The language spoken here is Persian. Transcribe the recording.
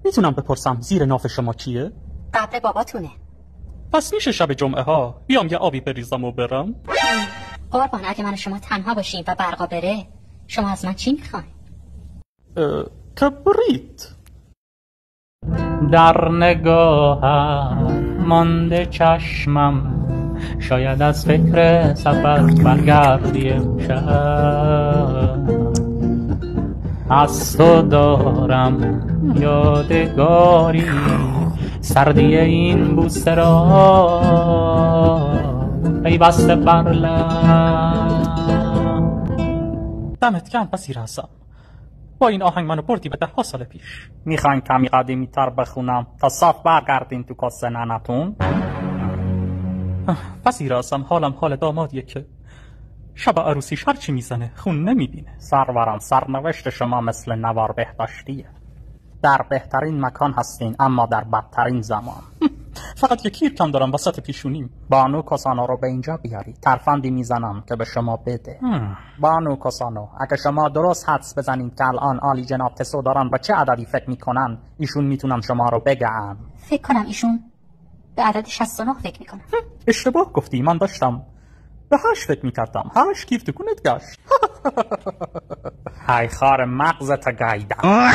میتونم بپرسم زیر ناف شما کیه؟ قبر باباتونه. پس میشه شب جمعه ها بیام یه آبی بریزم و برم؟ قربان اگه من و شما تنها باشیم و برقا بره شما از من چی میخواین؟ کبریت. در نگاهم مانده چشمم، شاید از فکر سفر برگردی امشب. از تو دارم یادگاری، سردی این بوسه را پیوسته بر لب. دمت گرم بصیر حسن، با این آهنگ منو بردی به 10 سال پیش. میخواین کمی قدیمی تر بخونم تا صاف برگردین تو کاسه ننتون؟ بصیر حسن حالم حال دامادیه که شب عروسیش هرچی میزنه خون نمیبینه. سرورم، سرنوشت شما مثل نوار بهداشتیه. در بهترین مکان هستین اما در بدترین زمان. فقط یه کیر کم دارم وسط پیشونیم. بانو کاسانو رو به اینجا بیاری، ترفندی میزنم که به شما بده. بانو کاسانو، اگه شما درست حدس بزنید که الان عالی جناب تسو دارن با چه عددی فکر میکنن، ایشون میتونن شما رو بگن. فکر کنم ایشون به عدد 69 فکر میکنن. اشتباه گفتی، من داشتم به 8 فکر میکردم. 8 کیف تکونت گشت. های خار مغزت گایدم.